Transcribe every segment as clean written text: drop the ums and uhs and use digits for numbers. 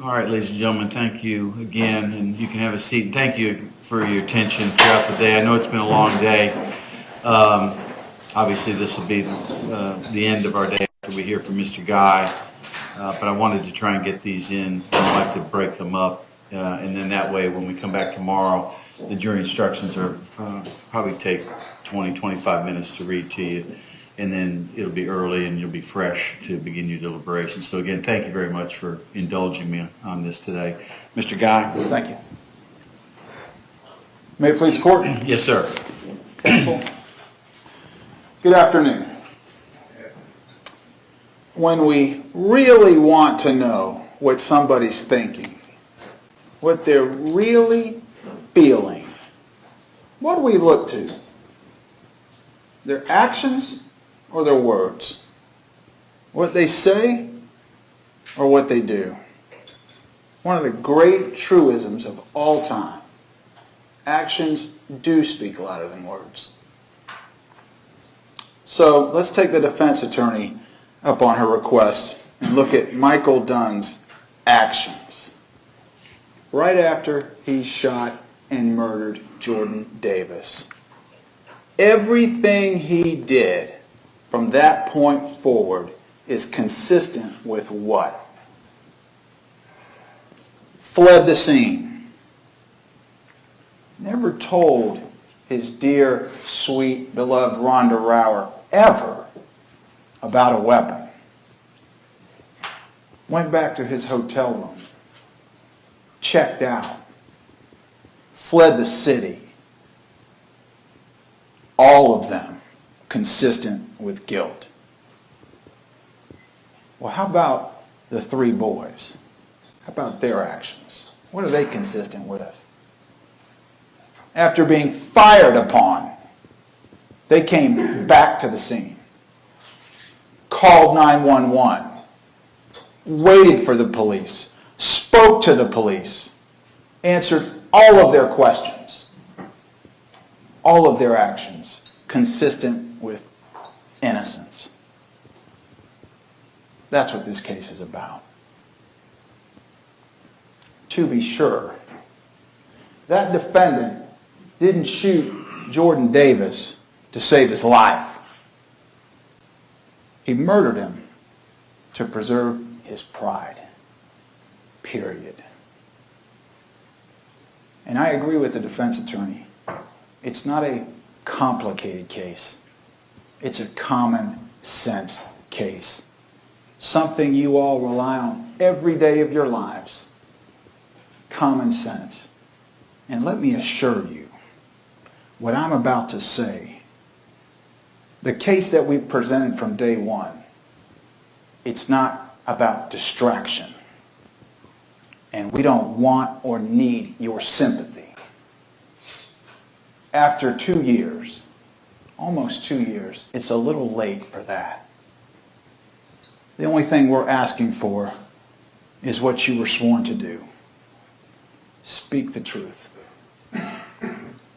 All right, ladies and gentlemen, thank you again, and you can have a seat. Thank you for your attention throughout the day. I know it's been a long day. Obviously, this will be the end of our day after we hear from Mr. Guy, but I wanted to try and get these in. I'd like to break them up, and then that way, when we come back tomorrow, the jury instructions are probably take 20, 25 minutes to read to you, and then it'll be early and you'll be fresh to begin your deliberations. So again, thank you very much for indulging me on this today. Mr. Guy? Thank you. May it please the court? Yes, sir. Counsel. Good afternoon. When we really want to know what somebody's thinking, what they're really feeling, what do we look to? Their actions or their words? What they say or what they do? One of the great truisms of all time. Actions do speak louder than words. So let's take the defense attorney up on her request and look at Michael Dunn's actions right after he shot and murdered Jordan Davis. Everything he did from that point forward is consistent with what? Fled the scene. Never told his dear, sweet, beloved Rhonda Rower ever about a weapon. Went back to his hotel room. Checked out. Fled the city. All of them consistent with guilt. Well, how about the three boys? How about their actions? What are they consistent with? After being fired upon, they came back to the scene, called 911, waited for the police, spoke to the police, answered all of their questions, all of their actions consistent with innocence. That's what this case is about. To be sure, that defendant didn't shoot Jordan Davis to save his life. He murdered him to preserve his pride. Period. And I agree with the defense attorney. It's not a complicated case. It's a common sense case. Something you all rely on every day of your lives. Common sense. And let me assure you, what I'm about to say, the case that we presented from day one, it's not about distraction. And we don't want or need your sympathy. After 2 years, almost 2 years, it's a little late for that. The only thing we're asking for is what you were sworn to do. Speak the truth.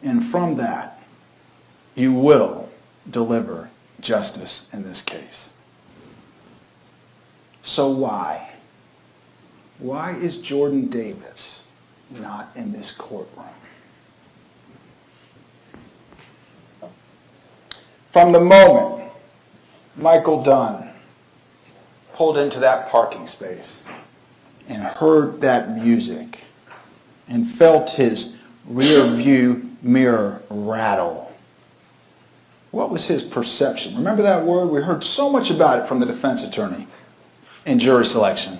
And from that, you will deliver justice in this case. So why? Why is Jordan Davis not in this courtroom? From the moment Michael Dunn pulled into that parking space and heard that music and felt his rear view mirror rattle, what was his perception? Remember that word? We heard so much about it from the defense attorney in jury selection.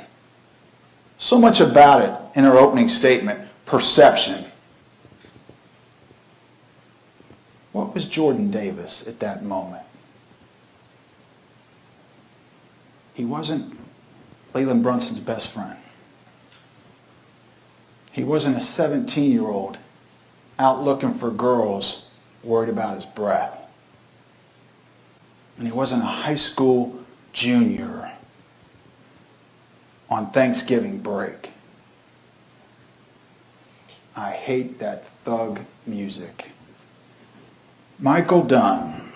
So much about it in her opening statement, perception. What was Jordan Davis at that moment? He wasn't Leland Brunson's best friend. He wasn't a 17-year-old out looking for girls worried about his breath. And he wasn't a high school junior on Thanksgiving break. I hate that thug music. Michael Dunn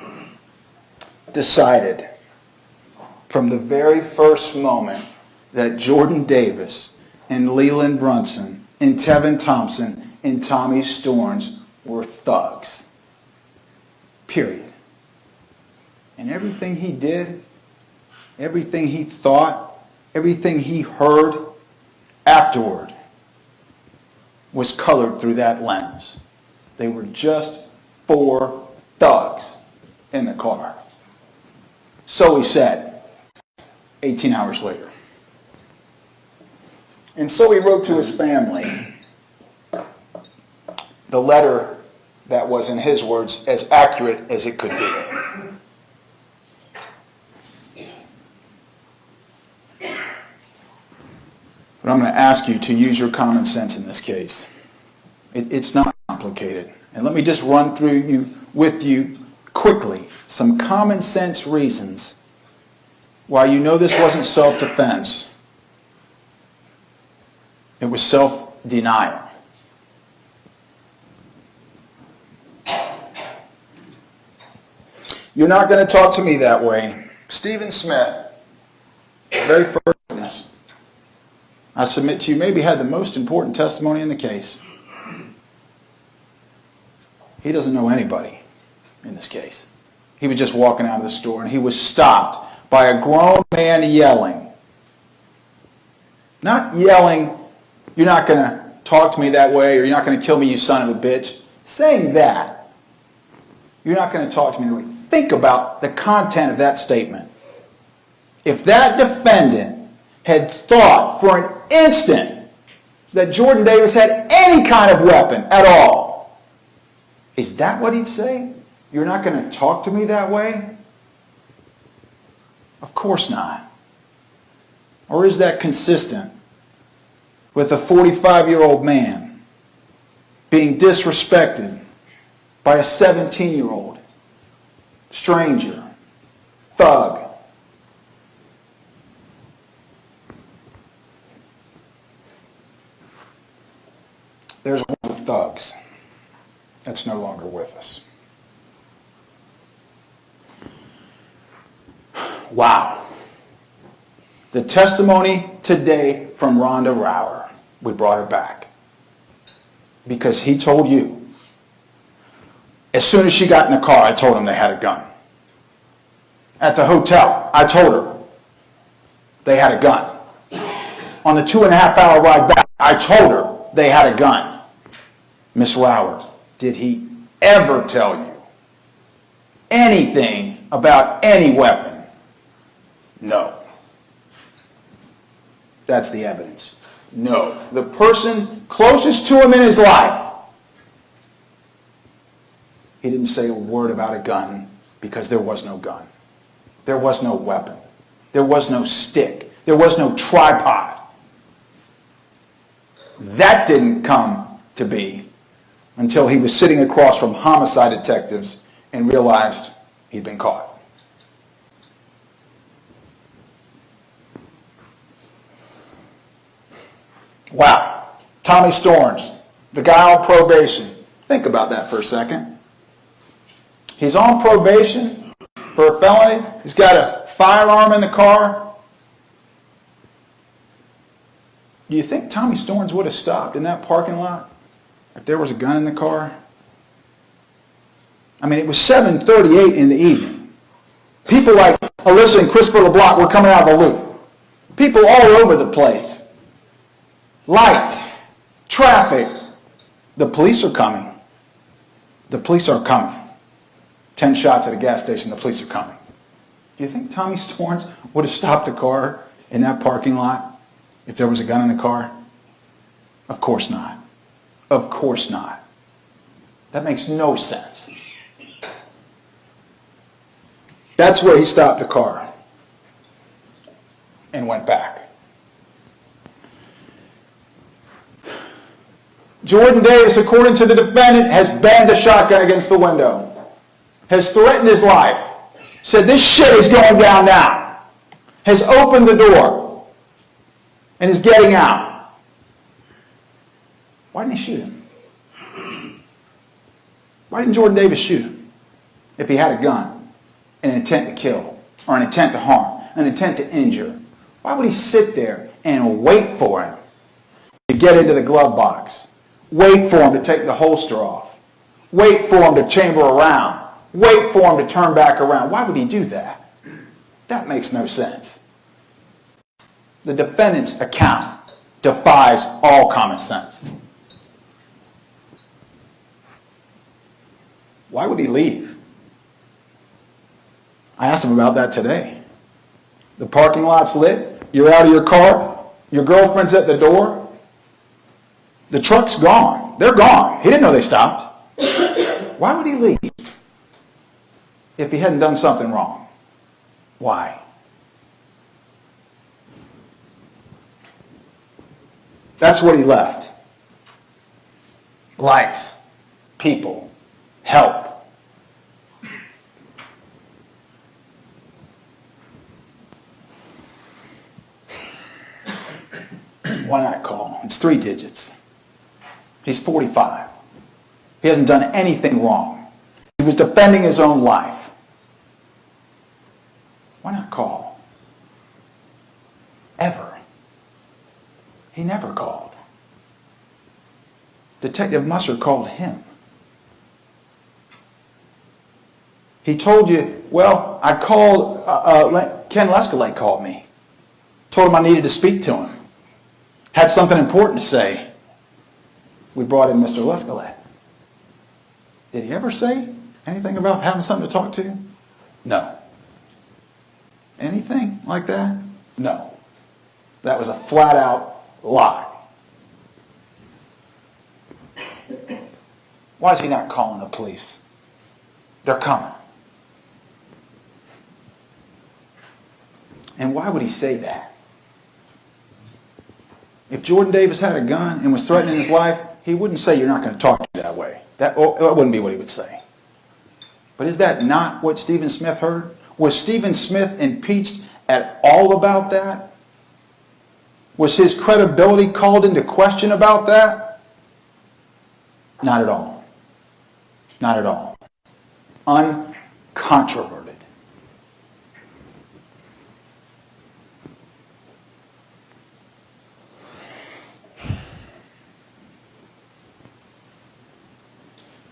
decided from the very first moment that Jordan Davis and Leland Brunson and Tevin Thompson and Tommy Storns were thugs. Period. And everything he did, everything he thought, everything he heard afterward was colored through that lens. They were just 4 thugs in the car. So he said, 18 hours later. And so he wrote to his family the letter that was, in his words, as accurate as it could be. But I'm going to ask you to use your common sense in this case. It's not complicated. And let me just run through with you quickly some common sense reasons why you know this wasn't self-defense. It was self-denial. You're not going to talk to me that way. Stephen Smith, very first witness, I submit to you, maybe had the most important testimony in the case. He doesn't know anybody in this case. He was just walking out of the store and he was stopped by a grown man yelling. Not yelling, "You're not going to talk to me that way," or "You're not going to kill me, you son of a bitch." Saying that, "You're not going to talk to me that way." Think about the content of that statement. If that defendant had thought for an instant that Jordan Davis had any kind of weapon at all, is that what he'd say? "You're not going to talk to me that way"? Of course not. Or is that consistent with a 45-year-old man being disrespected by a 17-year-old stranger, thug? There's one of the thugs that's no longer with us. Wow. The testimony today from Rhonda Rower, we brought her back because he told you, as soon as she got in the car, I told him they had a gun. At the hotel, I told her they had a gun. On the 2.5-hour ride back, I told her they had a gun. Miss Rower, did he ever tell you anything about any weapon? No. That's the evidence. No. The person closest to him in his life, he didn't say a word about a gun because there was no gun. There was no weapon. There was no stick. There was no tripod. That didn't come to be until he was sitting across from homicide detectives and realized he'd been caught. Wow. Tommy Storns, the guy on probation. Think about that for a second. He's on probation for a felony. He's got a firearm in the car. Do you think Tommy Storns would have stopped in that parking lot if there was a gun in the car? I mean, it was 7:38 in the evening. People like Alyssa and Christopher LeBlanc were coming out of the loop. People all over the place. Light, traffic. The police are coming. The police are coming. 10 shots at a gas station, the police are coming. Do you think Tommy Storns would have stopped the car in that parking lot if there was a gun in the car? Of course not. Of course not. That makes no sense. That's where he stopped the car and went back. Jordan Davis, according to the defendant, has banged a shotgun against the window, has threatened his life, said this shit is going down now, has opened the door, and is getting out. Why didn't he shoot him? Why didn't Jordan Davis shoot him if he had a gun, an intent to kill, or an intent to harm, an intent to injure? Why would he sit there and wait for him to get into the glove box, wait for him to take the holster off, wait for him to chamber around, wait for him to turn back around. Why would he do that? That makes no sense. The defendant's account defies all common sense. Why would he leave? I asked him about that today. The parking lot's lit, you're out of your car, your girlfriend's at the door, the truck's gone. They're gone. He didn't know they stopped. Why would he leave if he hadn't done something wrong? Why? That's what he left. Lights, people, help. Why not call? It's 3 digits. He's 45. He hasn't done anything wrong. He was defending his own life. Why not call? Ever. He never called. Detective Musser called him. He told you, well, I called, Ken Lescalate called me. Told him I needed to speak to him. Had something important to say. We brought in Mr. Lescalate. Did he ever say anything about having something to talk to? No. Anything like that? No. That was a flat-out lie. Why is he not calling the police? They're coming. And why would he say that? If Jordan Davis had a gun and was threatening his life, he wouldn't say, you're not going to talk to me that way. That wouldn't be what he would say. But is that not what Stephen Smith heard? Was Stephen Smith impeached at all about that? Was his credibility called into question about that? Not at all. Not at all. Uncontroverted.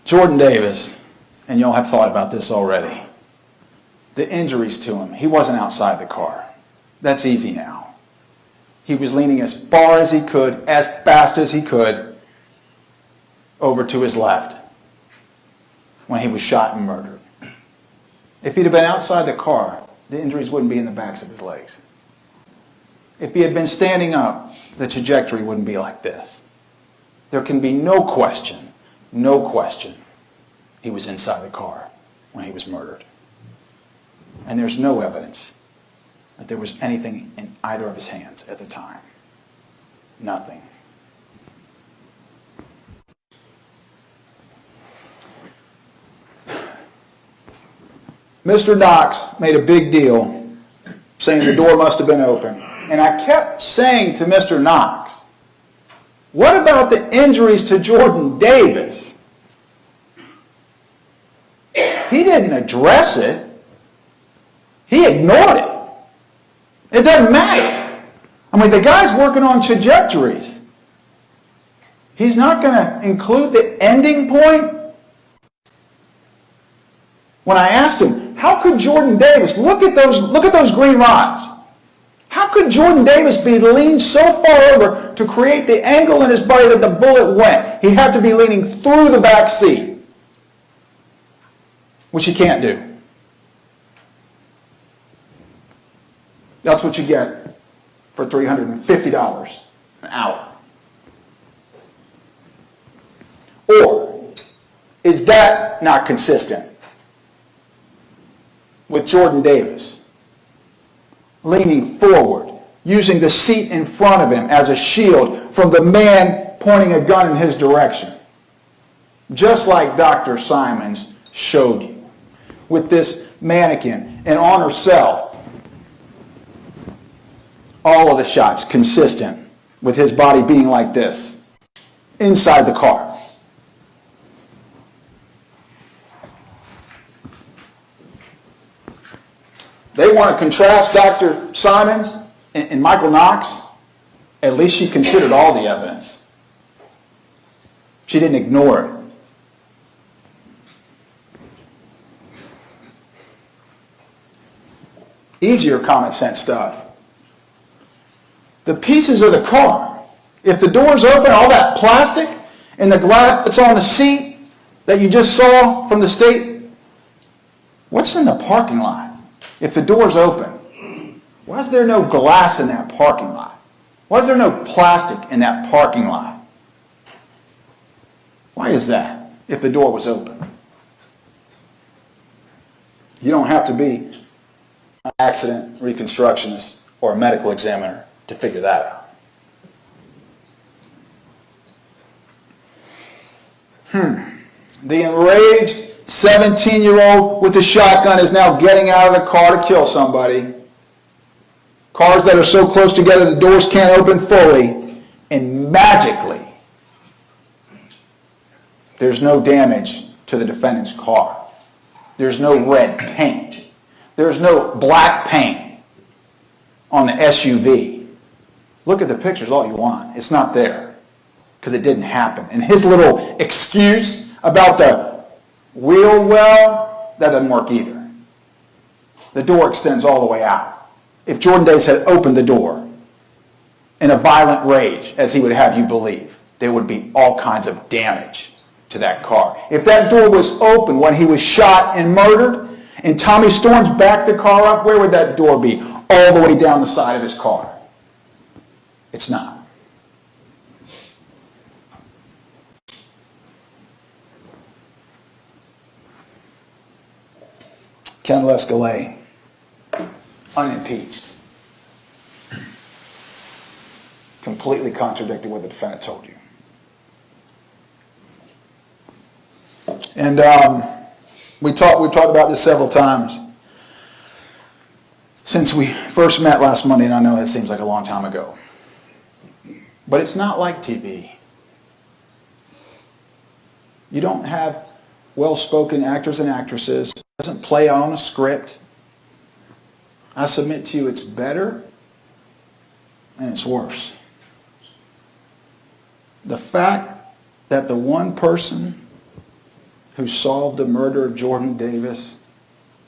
Jordan Davis, and y'all have thought about this already, the injuries to him, he wasn't outside the car. That's easy now. He was leaning as far as he could, as fast as he could, over to his left when he was shot and murdered. If he'd have been outside the car, the injuries wouldn't be in the backs of his legs. If he had been standing up, the trajectory wouldn't be like this. There can be no question, he was inside the car when he was murdered. And there's no evidence that there was anything in either of his hands at the time. Nothing. Mr. Knox made a big deal saying the door must have been open. And I kept saying to Mr. Knox, what about the injuries to Jordan Davis? He didn't address it. He ignored it. It doesn't matter. I mean, the guy's working on trajectories. He's not going to include the ending point? When I asked him, how could Jordan Davis, look at those green rods. How could Jordan Davis be leaned so far over to create the angle in his body that the bullet went? He'd have to be leaning through the back seat, which he can't do. That's what you get for $350 an hour. Or is that not consistent with Jordan Davis leaning forward, using the seat in front of him as a shield from the man pointing a gun in his direction? Just like Dr. Simons showed you with this mannequin and on her cell. All of the shots consistent with his body being like this, inside the car. They want to contrast Dr. Simons and Michael Knox. At least she considered all the evidence. She didn't ignore it. Easier common sense stuff. The pieces of the car. If the door's open, all that plastic and the glass that's on the seat that you just saw from the state, what's in the parking lot? If the door's open, why is there no glass in that parking lot? Why is there no plastic in that parking lot? Why is that if the door was open? You don't have to be an accident reconstructionist or a medical examiner to figure that out. The enraged 17-year-old with the shotgun is now getting out of the car to kill somebody. Cars that are so close together the doors can't open fully, and magically there's no damage to the defendant's car. There's no red paint. There's no black paint on the SUV. Look at the pictures all you want. It's not there because it didn't happen. And his little excuse about the wheel well, that doesn't work either. The door extends all the way out. If Jordan Davis had opened the door in a violent rage, as he would have you believe, there would be all kinds of damage to that car. If that door was open when he was shot and murdered, and Tommy Storms backed the car up, where would that door be? All the way down the side of his car. It's not. Ken Lescalet, unimpeached, completely contradicted what the defendant told you. And we talked about this several times since we first met last Monday, and I know it seems like a long time ago. But it's not like TV. You don't have well-spoken actors and actresses. It doesn't play out on a script. I submit to you it's better and it's worse. The fact that the one person who solved the murder of Jordan Davis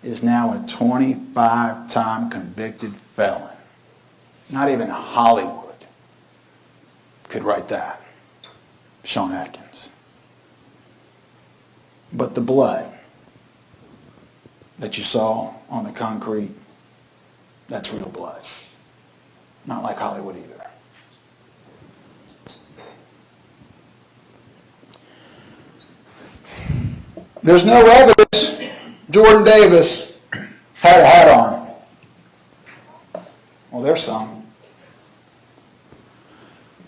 is now a 25-time convicted felon. Not even Hollywood could write that. Sean Atkins. But the blood that you saw on the concrete, that's real blood. Not like Hollywood either. There's no evidence Jordan Davis had a hat on. Well, there's some.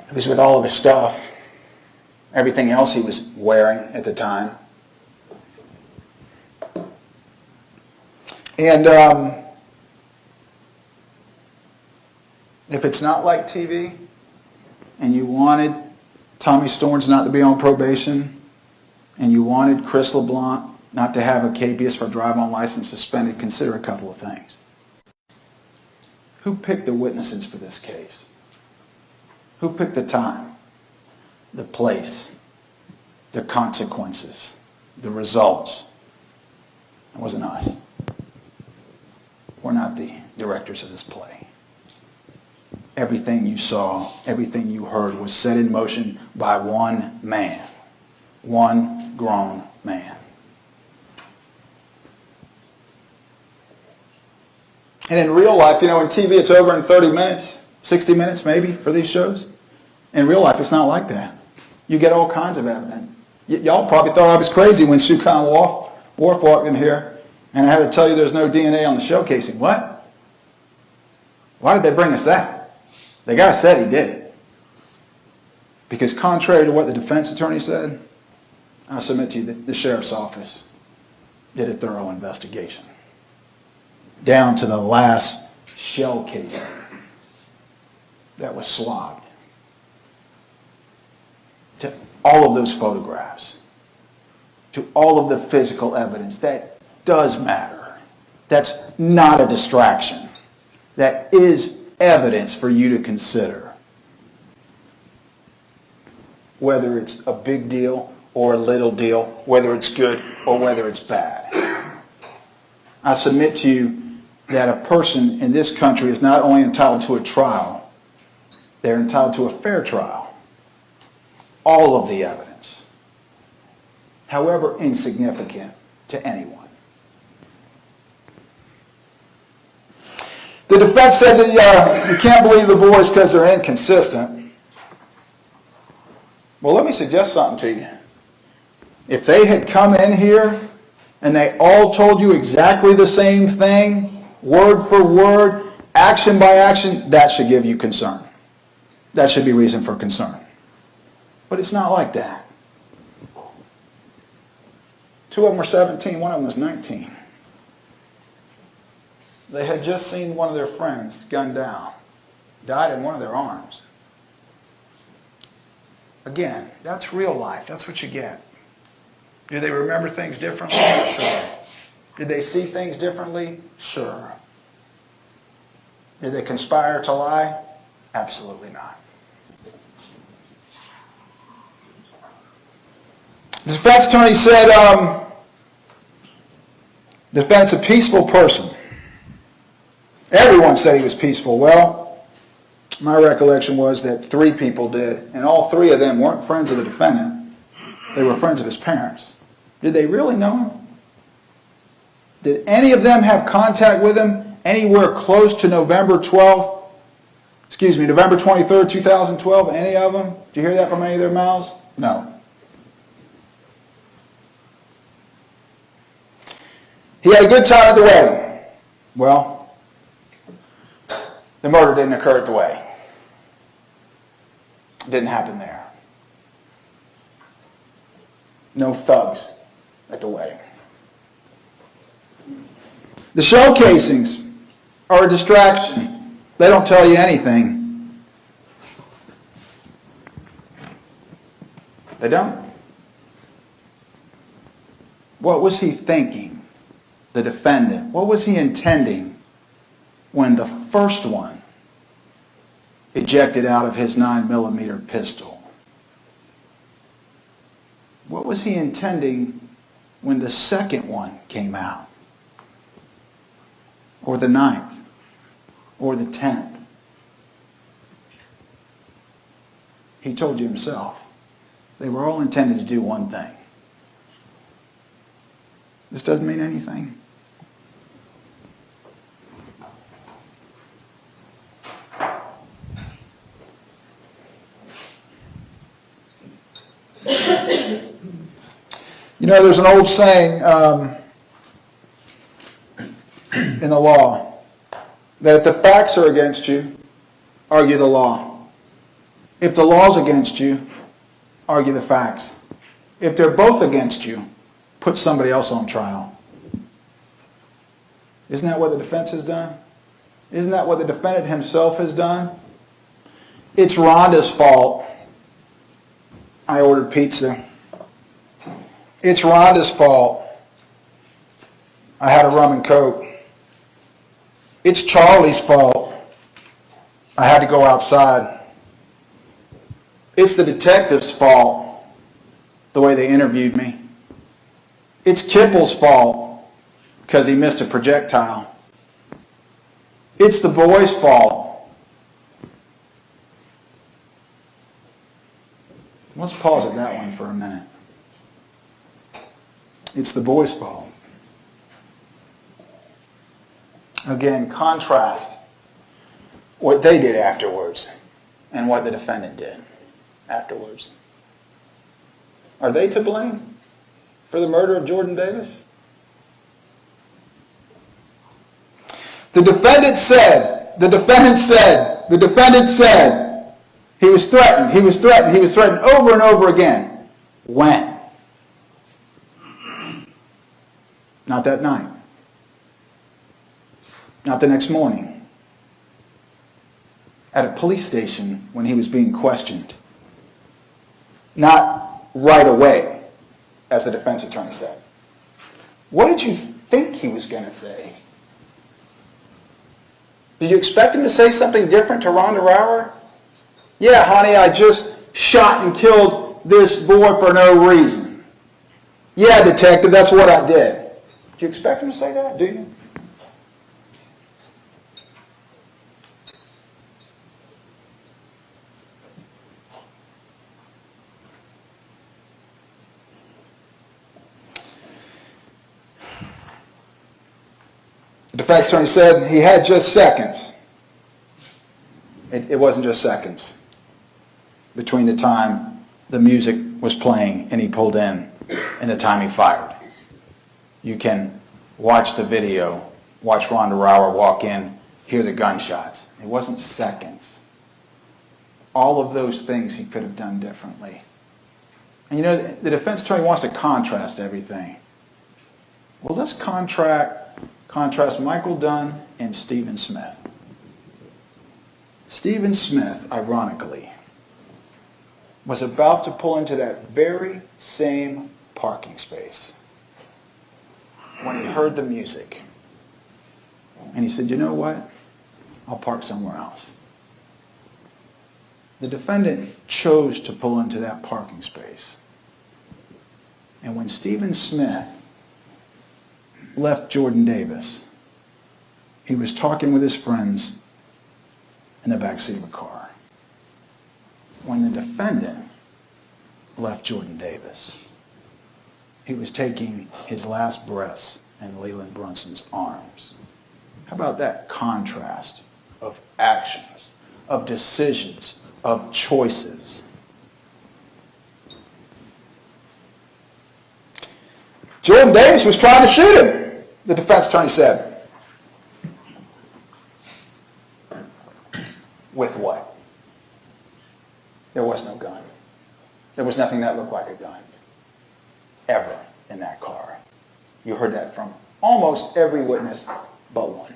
He was with all of his stuff. Everything else he was wearing at the time. And if it's not like TV, and you wanted Tommy Storms not to be on probation, and you wanted Chris LeBlanc not to have a KBS for drive-on license suspended, consider a couple of things. Who picked the witnesses for this case? Who picked the time, the place, the consequences, the results? It wasn't us. We're not the directors of this play. Everything you saw, everything you heard was set in motion by one man. One grown man. And in real life, in TV it's over in 30 minutes, 60 minutes maybe for these shows. In real life, it's not like that. You get all kinds of evidence. Y'all probably thought I was crazy when Sukan Wharf walked in here and I had to tell you there's no DNA on the showcasing. What? Why did they bring us that? The guy said he did it. Because contrary to what the defense attorney said, I submit to you that the sheriff's office did a thorough investigation. Down to the last shell casing that was slogged. To all of those photographs. To all of the physical evidence. That does matter. That's not a distraction. That is evidence for you to consider. whether it's a big deal or a little deal, whether it's good or whether it's bad. I submit to you that a person in this country is not only entitled to a trial, they're entitled to a fair trial. All of the evidence, however insignificant to anyone. The defense said that you can't believe the boys because they're inconsistent. Well, let me suggest something to you. If they had come in here and they all told you exactly the same thing, word for word, action by action, that should give you concern. That should be reason for concern. But it's not like that. Two of them were 17, one of them was 19. They had just seen one of their friends gunned down, died in one of their arms. Again, that's real life. That's what you get. Do they remember things differently? Sure. Did they see things differently? Sure. Did they conspire to lie? Absolutely not. The defense attorney said, the defendant's a peaceful person. Everyone said he was peaceful. Well, my recollection was that 3 people did, and all 3 of them weren't friends of the defendant. They were friends of his parents. Did they really know him? Did any of them have contact with him anywhere close to November 23rd, 2012? Any of them? Did you hear that from any of their mouths? No. He had a good time at the wedding. Well, the murder didn't occur at the wedding. It didn't happen there. No thugs at the wedding. The shell casings are a distraction. They don't tell you anything. They don't. What was he thinking, the defendant? What was he intending when the first one ejected out of his 9mm pistol? What was he intending when the second one came out? Or the 9th? Or the 10th? He told you himself. They were all intended to do one thing. This doesn't mean anything. You know, there's an old saying in the law that if the facts are against you, argue the law. If the law's against you, argue the facts. If they're both against you, put somebody else on trial. Isn't that what the defense has done? Isn't that what the defendant himself has done? It's Rhonda's fault I ordered pizza. It's Rhonda's fault I had a rum and coke. It's Charlie's fault I had to go outside. It's the detective's fault the way they interviewed me. It's Kipple's fault because he missed a projectile. It's the boy's fault. Let's pause at that one for a minute. It's the boy's fault. Again, contrast what they did afterwards and what the defendant did afterwards. Are they to blame for the murder of Jordan Davis? The defendant said, he was threatened over and over again. When? Not that night. Not the next morning. At a police station when he was being questioned. Not right away, as the defense attorney said. What did you think he was going to say? Did you expect him to say something different to Rhonda Rower? Yeah, honey, I just shot and killed this boy for no reason. Yeah, detective, that's what I did. Do you expect him to say that? Do you? The defense attorney said he had just seconds. It wasn't just seconds between the time the music was playing and he pulled in and the time he fired. You can watch the video, watch Rhonda Rauer walk in, hear the gunshots. It wasn't seconds. All of those things he could have done differently. And you know, the defense attorney wants to contrast everything. Well, let's contrast Michael Dunn and Stephen Smith. Stephen Smith, ironically, was about to pull into that very same parking space when he heard the music. And he said, you know what? I'll park somewhere else. The defendant chose to pull into that parking space. And when Stephen Smith left Jordan Davis, he was talking with his friends in the backseat of a car. When the defendant left Jordan Davis, he was taking his last breaths in Leland Brunson's arms. How about that contrast of actions, of decisions, of choices? Jordan Davis was trying to shoot him, the defense attorney said. With what? There was no gun. There was nothing that looked like a gun ever in that car. You heard that from almost every witness but one.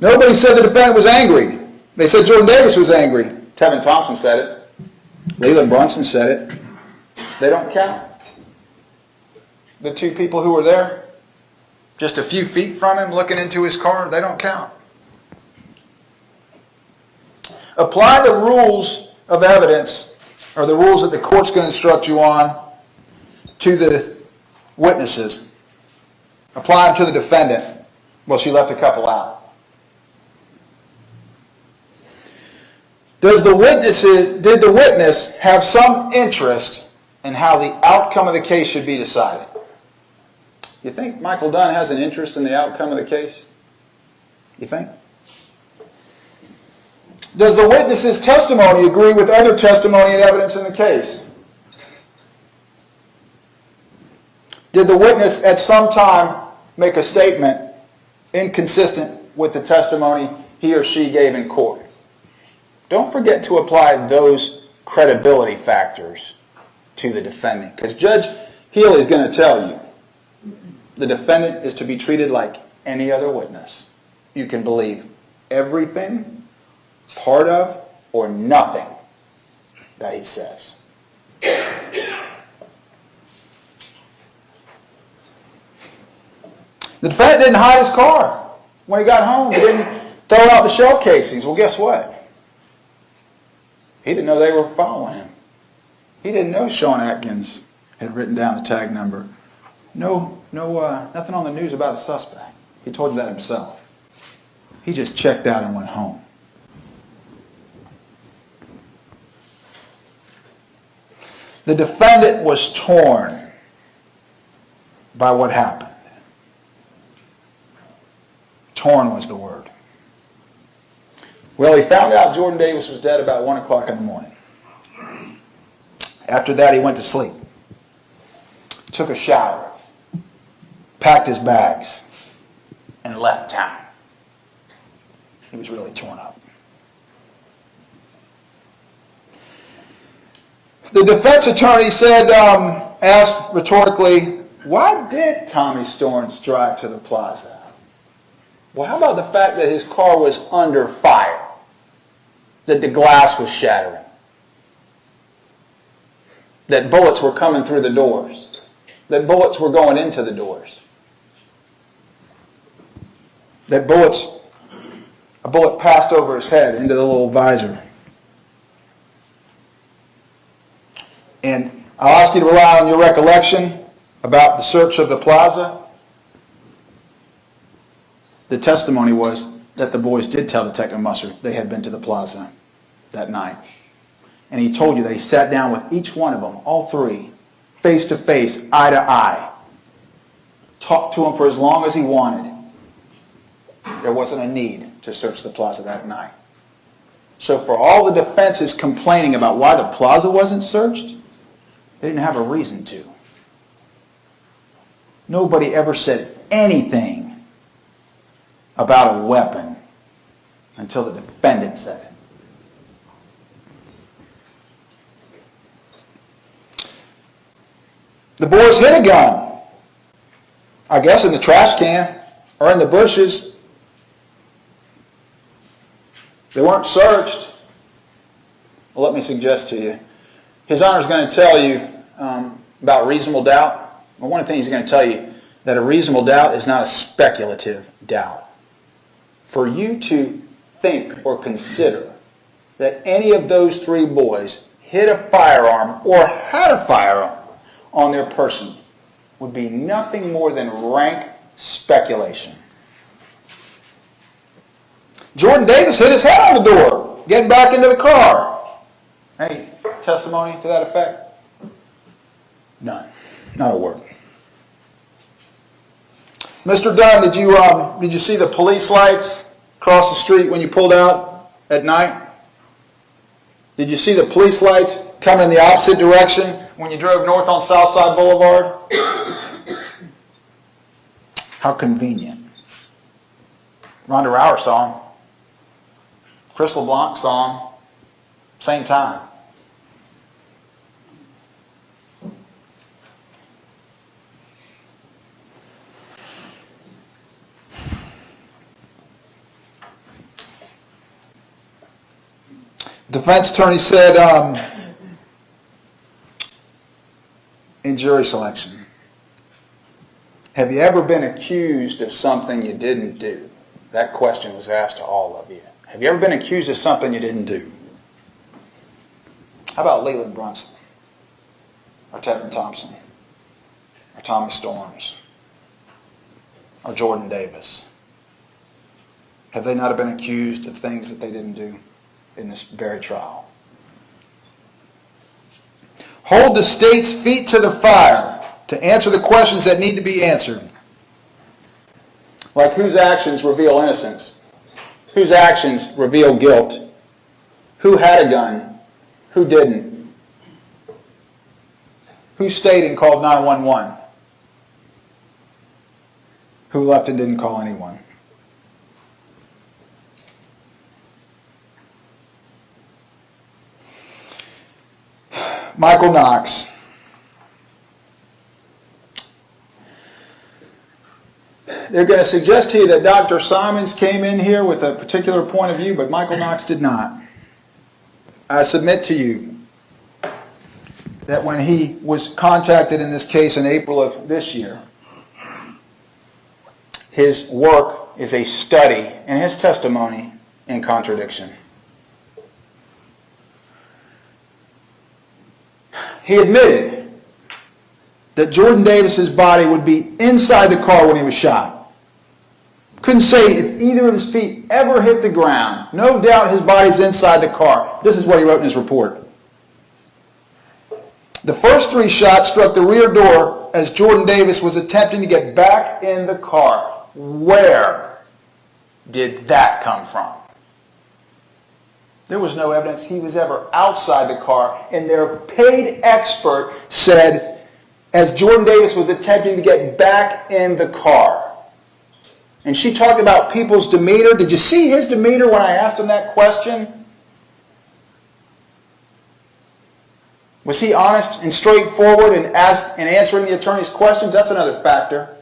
Nobody said the defendant was angry. They said Jordan Davis was angry. Tevin Thompson said it. Leland Brunson said it. They don't count. The two people who were there, just a few feet from him looking into his car, they don't count. Apply the rules of evidence, or the rules that the court's going to instruct you on, to the witnesses. Apply them to the defendant. Well, she left a couple out. Did the witness have some interest in how the outcome of the case should be decided? You think Michael Dunn has an interest in the outcome of the case? You think? Does the witness's testimony agree with other testimony and evidence in the case? Did the witness at some time make a statement inconsistent with the testimony he or she gave in court? Don't forget to apply those credibility factors to the defendant, because Judge Healy is going to tell you the defendant is to be treated like any other witness. You can believe everything, part of, or nothing that he says. The defendant didn't hide his car when he got home. He didn't throw out the shell casings. Well, guess what? He didn't know they were following him. He didn't know Sean Atkins had written down the tag number. Nothing on the news about a suspect. He told you that himself. He just checked out and went home. The defendant was torn by what happened. Torn was the word. Well, he found out Jordan Davis was dead about 1 o'clock in the morning. After that, he went to sleep. Took a shower. Packed his bags. And left town. He was really torn up. The defense attorney said, asked rhetorically, why did Tommy Storns drive to the plaza? Well, how about the fact that his car was under fire? That the glass was shattering? That bullets were coming through the doors? That bullets were going into the doors? that a bullet passed over his head into the little visor. And I'll ask you to rely on your recollection about the search of the plaza. The testimony was that the boys did tell Detective Musser they had been to the plaza that night. And he told you that he sat down with each one of them, all three, face to face, eye to eye. Talked to them for as long as he wanted. There wasn't a need to search the plaza that night. So for all the defenses complaining about why the plaza wasn't searched, they didn't have a reason to. Nobody ever said anything about a weapon until the defendant said it. The boys hid a gun, I guess in the trash can or in the bushes. They weren't searched. Well, let me suggest to you, His Honor is going to tell you about reasonable doubt. Well, one of the things he's going to tell you, that a reasonable doubt is not a speculative doubt. For you to think or consider that any of those three boys hid a firearm or had a firearm on their person would be nothing more than rank speculation. Jordan Davis hit his head on the door, getting back into the car. Any testimony to that effect? None. Not a word. Mr. Dunn, did you see the police lights across the street when you pulled out at night? Did you see the police lights coming in the opposite direction when you drove north on Southside Boulevard? How convenient. Rhonda Rauer saw him. Chris LeBlanc saw him. Same time. Defense attorney said in jury selection, have you ever been accused of something you didn't do? That question was asked to all of you. Have you ever been accused of something you didn't do? How about Leland Brunson, or Tevin Thompson, or Tommy Storms, or Jordan Davis? Have they not been accused of things that they didn't do in this very trial? Hold the state's feet to the fire to answer the questions that need to be answered. Like whose actions reveal innocence? Whose actions reveal guilt? Who had a gun? Who didn't? Who stayed and called 911? Who left and didn't call anyone? Michael Knox. They're going to suggest to you that Dr. Simons came in here with a particular point of view, but Michael Knox did not. I submit to you that when he was contacted in this case in April of this year, his work is a study and his testimony in contradiction. He admitted that Jordan Davis's body would be inside the car when he was shot. Couldn't say if either of his feet ever hit the ground. No doubt his body's inside the car. This is what he wrote in his report. The first three shots struck the rear door as Jordan Davis was attempting to get back in the car. Where did that come from? There was no evidence he was ever outside the car, and their paid expert said as Jordan Davis was attempting to get back in the car. And she talked about people's demeanor. Did you see his demeanor when I asked him that question? Was he honest and straightforward in answering the attorney's questions? That's another factor.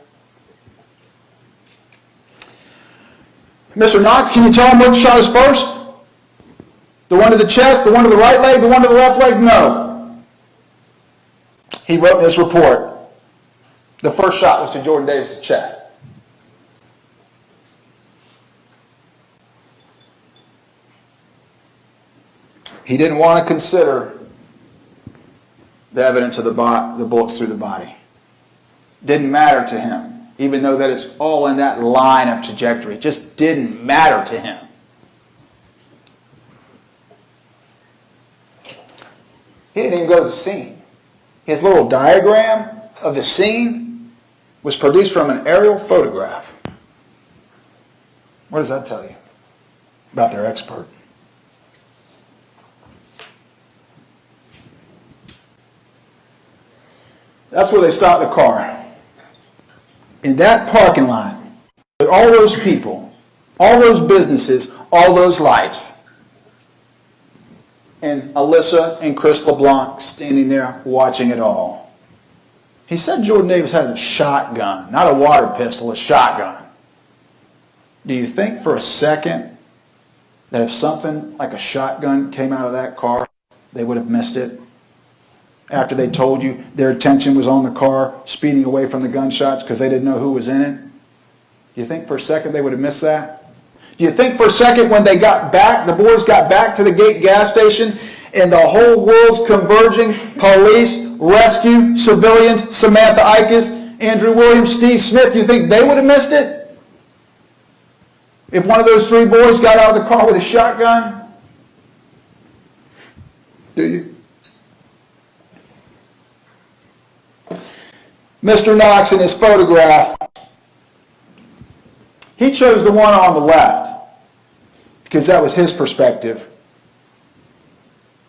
Mr. Knox, can you tell him which shot is first? The one to the chest, the one to the right leg, the one to the left leg? No. He wrote in his report, the first shot was to Jordan Davis' chest. He didn't want to consider the evidence of the bullets through the body. Didn't matter to him, even though that it's all in that line of trajectory. It just didn't matter to him. He didn't even go to the scene. His little diagram of the scene was produced from an aerial photograph. What does that tell you about their expert? That's where they stopped the car. In that parking lot, with all those people, all those businesses, all those lights, and Alyssa and Chris LeBlanc standing there watching it all. He said Jordan Davis had a shotgun, not a water pistol, a shotgun. Do you think for a second that if something like a shotgun came out of that car, they would have missed it? After they told you their attention was on the car, speeding away from the gunshots because they didn't know who was in it? Do you think for a second they would have missed that? Do you think for a second when they got back, the boys got back to the gate gas station and the whole world's converging, police, rescue, civilians, Samantha Ickes, Andrew Williams, Steve Smith, do you think they would have missed it? If one of those three boys got out of the car with a shotgun? Do you? Mr. Knox in his photograph, he chose the one on the left because that was his perspective.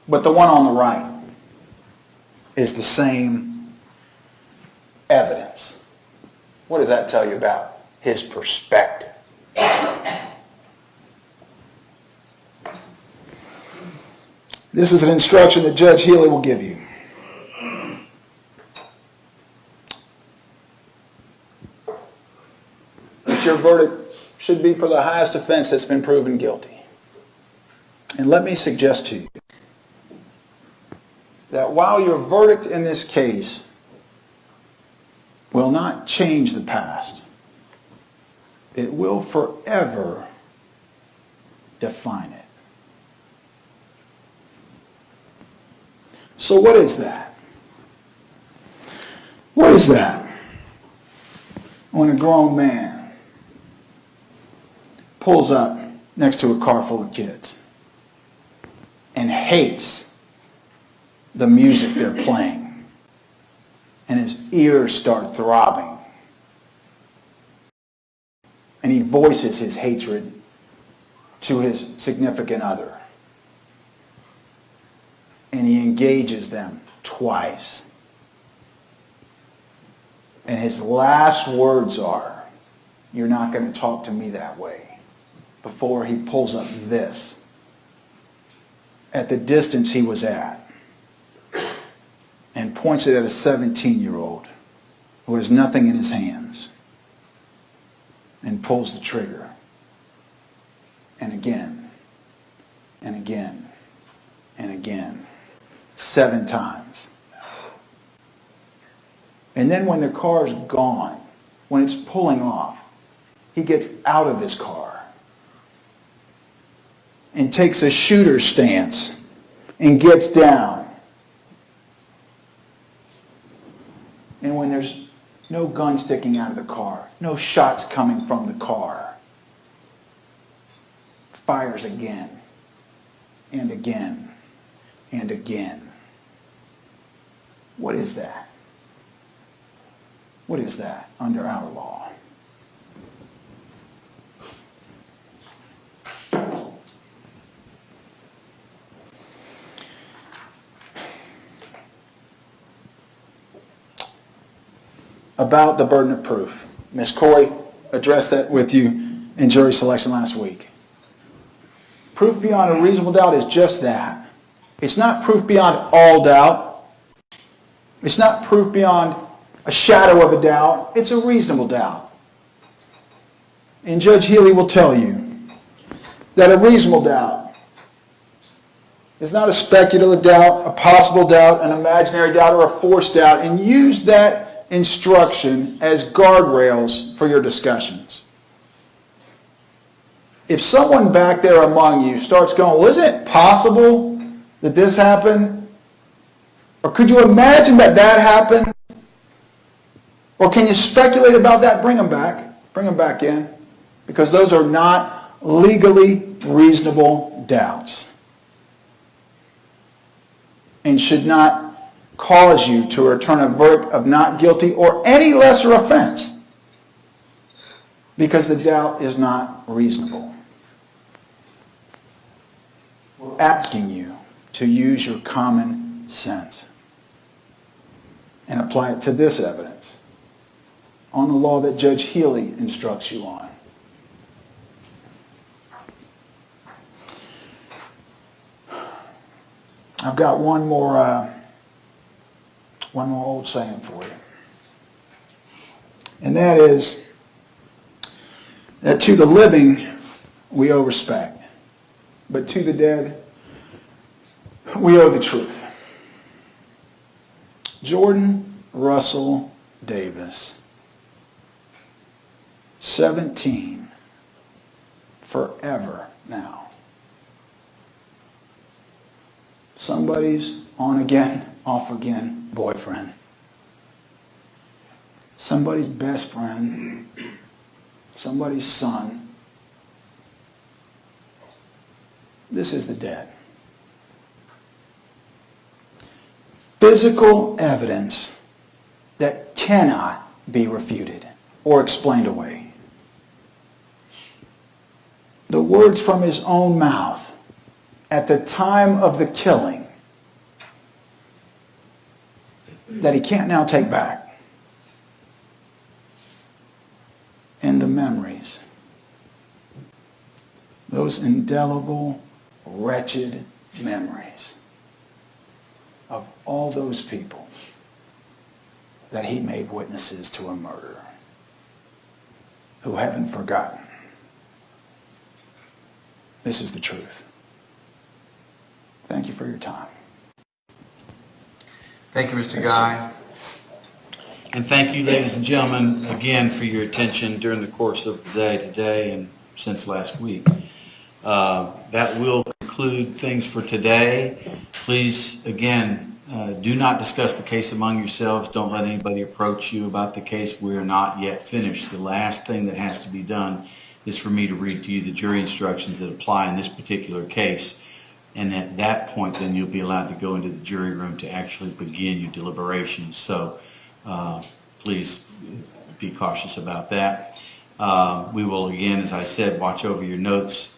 But the one on the right is the same evidence. What does that tell you about his perspective? This is an instruction that Judge Healy will give you. Your verdict should be for the highest offense that's been proven guilty. And let me suggest to you that while your verdict in this case will not change the past, it will forever define it. So what is that? What is that? When a grown man pulls up next to a car full of kids and hates the music they're playing, and his ears start throbbing, and he voices his hatred to his significant other, and he engages them twice, and his last words are, "You're not going to talk to me that way," before he pulls up this at the distance he was at and points it at a 17-year-old who has nothing in his hands and pulls the trigger. And again, and again, and again. 7 times. And then when the car's gone, when it's pulling off, he gets out of his car and takes a shooter's stance and gets down. And when there's no gun sticking out of the car, no shots coming from the car, fires again and again and again. What is that? What is that under our law? About the burden of proof. Ms. Corey addressed that with you in jury selection last week. Proof beyond a reasonable doubt is just that. It's not proof beyond all doubt. It's not proof beyond a shadow of a doubt. It's a reasonable doubt. And Judge Healy will tell you that a reasonable doubt is not a speculative doubt, a possible doubt, an imaginary doubt, or a forced doubt, and use that instruction as guardrails for your discussions. If someone back there among you starts going, well, isn't it possible that this happened? Or could you imagine that that happened? Or can you speculate about that? Bring them back. Bring them back in. Because those are not legally reasonable doubts. And should not cause you to return a verdict of not guilty or any lesser offense. Because the doubt is not reasonable. We're asking you to use your common sense and apply it to this evidence on the law that Judge Healy instructs you on. I've got one more old saying for you. And that is that to the living we owe respect, but to the dead we owe the truth. Jordan Russell Davis, 17, forever now. Somebody's on again, off again boyfriend. Somebody's best friend. Somebody's son. This is the dead. Physical evidence that cannot be refuted or explained away. The words from his own mouth at the time of the killing that he can't now take back. And the memories. Those indelible, wretched memories of all those people that he made witnesses to a murder who haven't forgotten. This is the truth. Thank you for your time. Thank you, Mr. Guy. And thank you, ladies and gentlemen, again for your attention during the course of the day today and since last week. That will conclude things for today. Please, again, do not discuss the case among yourselves. Don't let anybody approach you about the case. We are not yet finished. The last thing that has to be done is for me to read to you the jury instructions that apply in this particular case. And at that point, then you'll be allowed to go into the jury room to actually begin your deliberations. So please be cautious about that. We will, again, as I said, watch over your notes.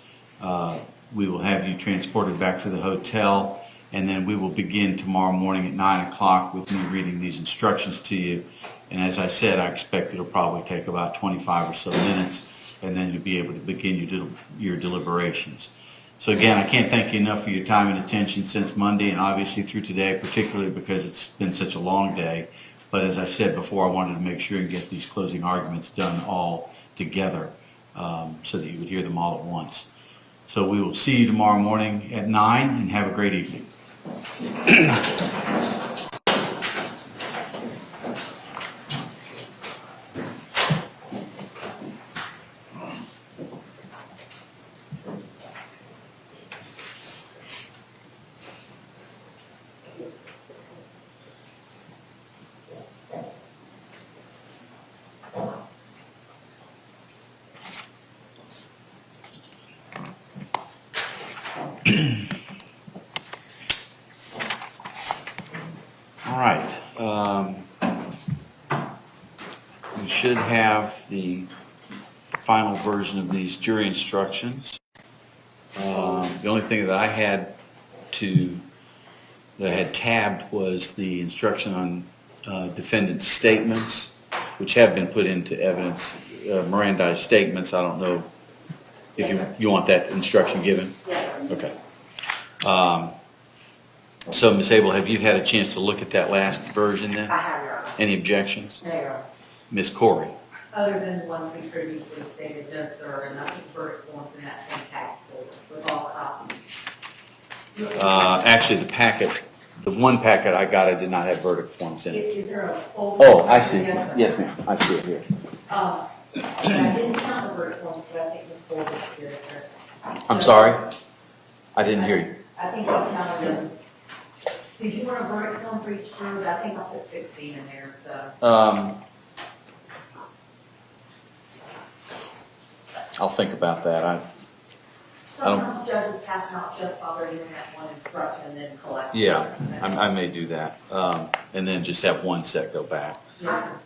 We will have you transported back to the hotel, and then we will begin tomorrow morning at 9 o'clock with me reading these instructions to you. And as I said, I expect it'll probably take about 25 or so minutes, and then you'll be able to begin your deliberations. So again, I can't thank you enough for your time and attention since Monday, and obviously through today, particularly because it's been such a long day. But as I said before, I wanted to make sure and get these closing arguments done all together so that you would hear them all at once. So we will see you tomorrow morning at 9, and have a great evening. All right. We should have the final version of these jury instructions. The only thing that I had tabbed was the instruction on defendant's statements, which have been put into evidence, Mirandized statements. I don't know if you want that instruction given? Yes, sir. Okay. So, Ms. Abel, have you had a chance to look at that last version then? I have, Your Honor. Any objections? No, Your Honor. Ms. Corey? Other than the one we previously stated, no, sir, and I put verdict forms in that same packet with all copies. Actually, the one packet I got, I did not have verdict forms in it. Is there a folder? Oh, I see. Yes, sir. Yes, ma'am. I see it here. And I didn't count the verdict forms, but I think this folder is here, sir. I'm sorry? I didn't hear you. I think I counted them. Did you want a verdict form for each juror? I think I put 16 in there, so. I'll think about that. Sometimes judges pass them out just while they're doing that one instruction and then collect. Yeah, I may do that. And then just have one set go back. Yes, sir.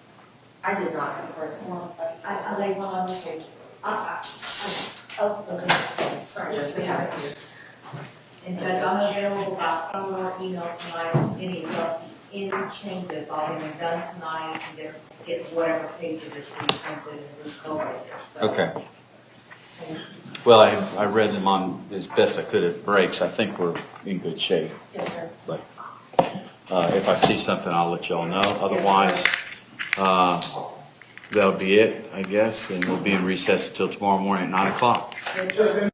I did not have a verdict form, but I laid one on the table. Oh, okay, sorry, just say I here. And Judge, I'm available about some more emails tonight, any changes, I'll get them done tonight and get whatever pages that you printed and recoded. Okay. Well, I read them on as best I could at breaks. I think we're in good shape. Yes, sir. But if I see something, I'll let y'all know. Otherwise, that'll be it, I guess, and we'll be in recess until tomorrow morning at 9 o'clock. Yes, sir.